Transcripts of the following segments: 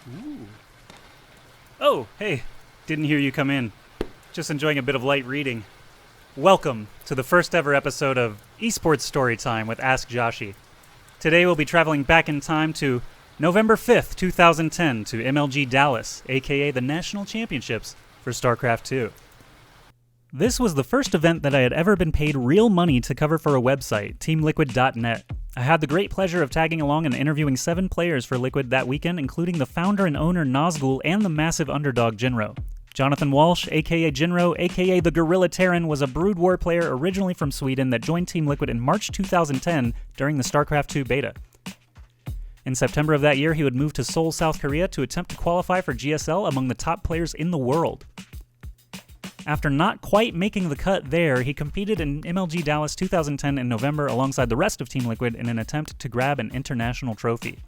Ooh. Oh, hey. Didn't hear you come in. Just enjoying a bit of light reading. Welcome to the first ever episode of Esports Story Time with AskJoshy. Today we'll be traveling back in time to November 5th, 2010 to MLG Dallas, aka the National Championships for StarCraft II. This was the first event that I had ever been paid real money to cover for a website, teamliquid.net. I had the great pleasure of tagging along and interviewing 7 players for Liquid that weekend, including the founder and owner Nazgul and the massive underdog Jinro. Jonathan Walsh, aka Jinro, aka the Gorilla Terran, was a Brood War player originally from Sweden that joined Team Liquid in March 2010 during the StarCraft II beta. In September of that year, he would move to Seoul, South Korea to attempt to qualify for GSL among the top players in the world. After not quite making the cut there, he competed in MLG Dallas 2010 in November alongside the rest of Team Liquid in an attempt to grab an international trophy.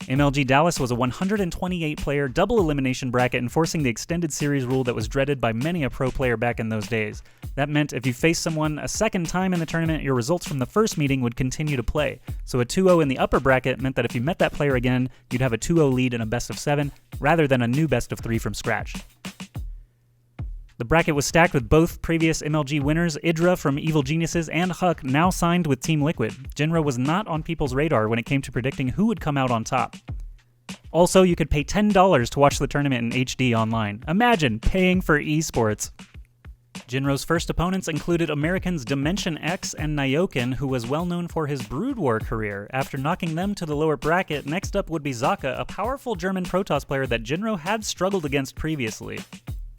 MLG Dallas was a 128-player double elimination bracket enforcing the extended series rule that was dreaded by many a pro player back in those days. That meant if you faced someone a second time in the tournament, your results from the first meeting would continue to play. So a 2-0 in the upper bracket meant that if you met that player again, you'd have a 2-0 lead in a best of 7, rather than a new best of 3 from scratch. The bracket was stacked with both previous MLG winners, Idra from Evil Geniuses and Huck, now signed with Team Liquid. Jinro was not on people's radar when it came to predicting who would come out on top. Also, you could pay $10 to watch the tournament in HD online. Imagine paying for esports. Jinro's first opponents included Americans Dimension X and Nyokin, who was well known for his Brood War career. After knocking them to the lower bracket, next up would be Zaka, a powerful German Protoss player that Jinro had struggled against previously.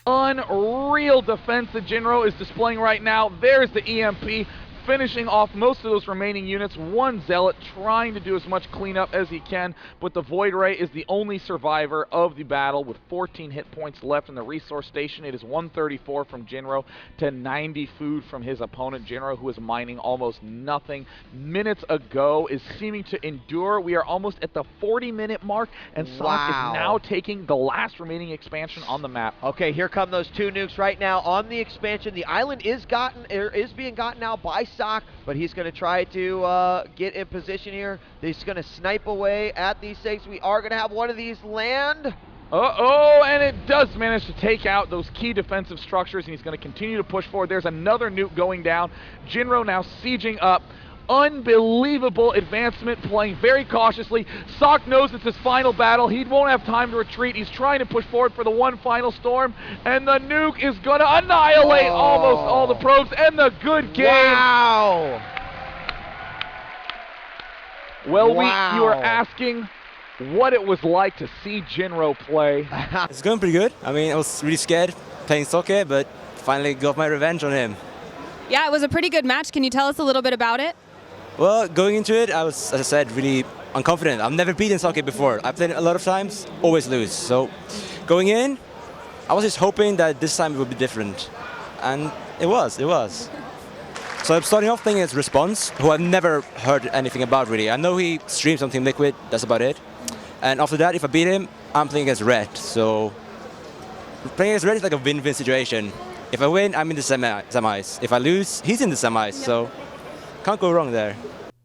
Unreal defense that Jinro is displaying right now. There's the EMP, finishing off most of those remaining units. One Zealot trying to do as much cleanup as he can, but the Void Ray is the only survivor of the battle with 14 hit points left in the resource station. It is 134 from Jinro to 90 food from his opponent. Jinro, who is mining almost nothing minutes ago, is seeming to endure. We are almost at the 40-minute mark, and Sock is now taking the last remaining expansion on the map. Okay, here come those 2 nukes right now on the expansion. The island is being gotten out by Sock, but he's going to try to get in position here. He's going to snipe away at these things. We are going to have one of these land. Uh-oh, and it does manage to take out those key defensive structures, and he's going to continue to push forward. There's another nuke going down. Jinro now sieging up. Unbelievable advancement, playing very cautiously. Sock knows it's his final battle. He won't have time to retreat. He's trying to push forward for the one final storm, and the nuke is going to annihilate almost all the probes, and the good game. Wow. Well, you are asking what it was like to see Jinro play. It's going pretty good. I mean, I was really scared playing soccer, but finally got my revenge on him. Yeah, it was a pretty good match. Can you tell us a little bit about it? Well, going into it, I was, as I said, really unconfident. I've never beaten soccer before. I've played it a lot of times, always lose. So going in, I was just hoping that this time it would be different. And it was. So I'm starting off playing against Response, who I've never heard anything about really. I know he streams on Team Liquid, that's about it. And after that, if I beat him, I'm playing against Red. So playing against Red is like a win-win situation. If I win, I'm in the semis. If I lose, he's in the semis. So can't go wrong there.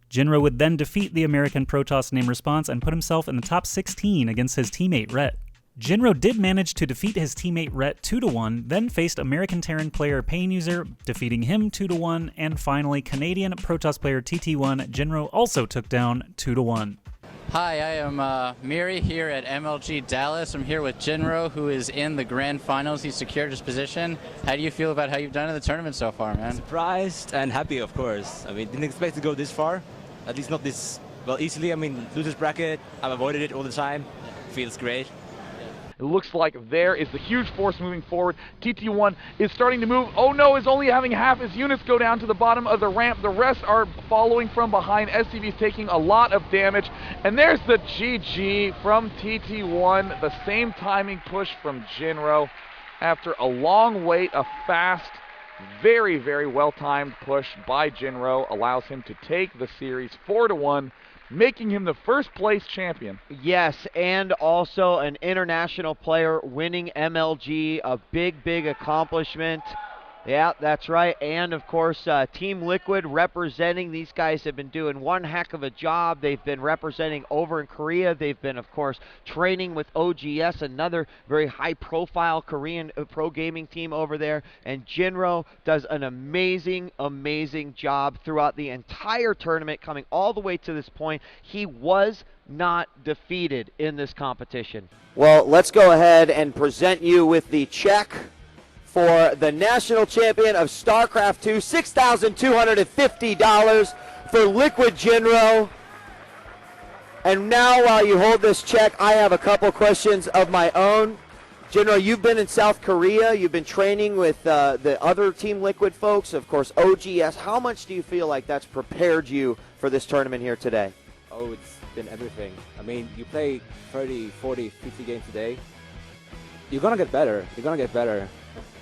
Jinro would then defeat the American Protoss named Response and put himself in the top 16 against his teammate Rhett. Jinro did manage to defeat his teammate Rhett 2-1, then faced American Terran player Pain User, defeating him 2-1, and finally Canadian Protoss player TT1 Jinro also took down 2-1. Hi, I am Miri here at MLG Dallas. I'm here with Jinro, who is in the grand finals. He secured his position. How do you feel about how you've done in the tournament so far, man? Surprised and happy, of course. I mean, didn't expect to go this far. At least not this, well, easily. I mean, losers bracket, I've avoided it all the time. Feels great. It looks like there is the huge force moving forward. TT1 is starting to move. Oh no, is only having half his units go down to the bottom of the ramp. The rest are following from behind. SCV is taking a lot of damage. And there's the GG from TT1. The same timing push from Jinro. After a long wait, a fast, very, very well-timed push by Jinro allows him to take the series 4-1. Making him the first place champion. Yes, and also an international player winning MLG, a big, big accomplishment. Yeah, that's right. And of course, Team Liquid representing. These guys have been doing one heck of a job. They've been representing over in Korea. They've been, of course, training with OGS, another very high-profile Korean pro gaming team over there. And Jinro does an amazing, amazing job throughout the entire tournament, coming all the way to this point. He was not defeated in this competition. Well, let's go ahead and present you with the check for the national champion of StarCraft II, $6,250 for Liquid Jinro. And now while you hold this check, I have a couple questions of my own. Jinro, you've been in South Korea. You've been training with the other Team Liquid folks, of course, OGS. How much do you feel like that's prepared you for this tournament here today? Oh, it's been everything. I mean, you play 30, 40, 50 games a day. You're going to get better. You're going to get better.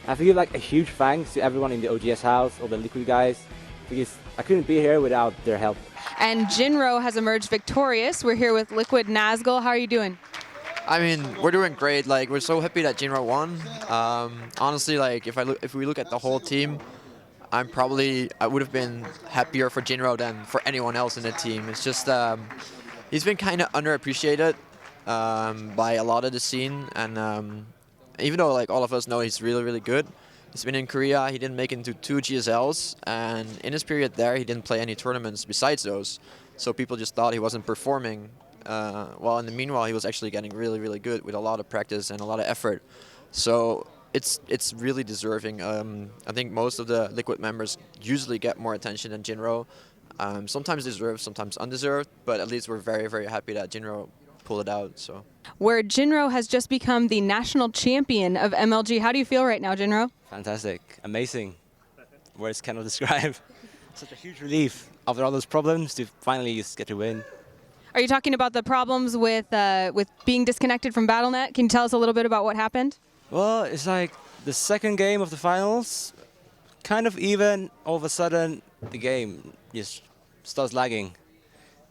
I have to give like a huge thanks to everyone in the OGS house, all the Liquid guys, because I couldn't be here without their help. And Jinro has emerged victorious. We're here with Liquid Nazgul. How are you doing? I mean, we're doing great. Like, we're so happy that Jinro won. Honestly, like, if we look at the whole team, I would have been happier for Jinro than for anyone else in the team. It's just he's been kind of underappreciated by a lot of the scene, and even though like all of us know he's really, really good, he's been in Korea. He didn't make it into 2 GSLs, and in his period there, he didn't play any tournaments besides those. So people just thought he wasn't performing. While in the meanwhile, he was actually getting really, really good with a lot of practice and a lot of effort. So it's really deserving. I think most of the Liquid members usually get more attention than Jinro. Sometimes deserved, sometimes undeserved, but at least we're very, very happy that Jinro pulled it out. So, Where Jinro has just become the national champion of MLG. How do you feel right now, Jinro? Fantastic. Amazing. Words cannot describe. Such a huge relief after all those problems to finally just get to win. Are you talking about the problems with being disconnected from Battle.net? Can you tell us a little bit about what happened? Well, it's like the second game of the finals, kind of even. All of a sudden, the game just starts lagging.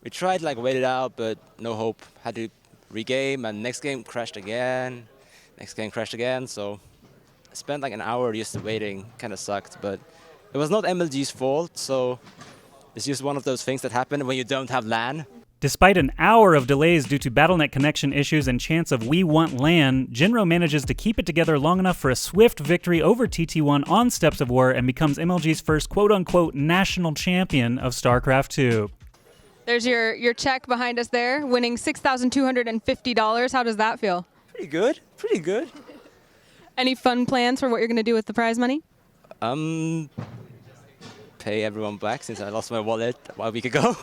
We tried like wait it out, but no hope. Had to regame, and next game crashed again. Next game crashed again. So I spent like an hour just waiting. Kind of sucked, but it was not MLG's fault. So it's just one of those things that happen when you don't have LAN. Despite an hour of delays due to Battle.net connection issues and chants of "We want LAN," Jinro manages to keep it together long enough for a swift victory over TT1 on Steps of War and becomes MLG's first quote-unquote national champion of StarCraft II. There's your check behind us there, winning $6,250. How does that feel? Pretty good. Pretty good. Any fun plans for what you're going to do with the prize money? Pay everyone back since I lost my wallet a week ago.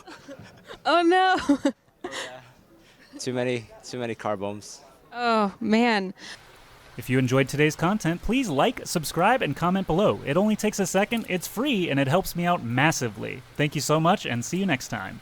Oh no! Too many car bombs. Oh man. If you enjoyed today's content, please like, subscribe, and comment below. It only takes a second, it's free, and it helps me out massively. Thank you so much, and see you next time.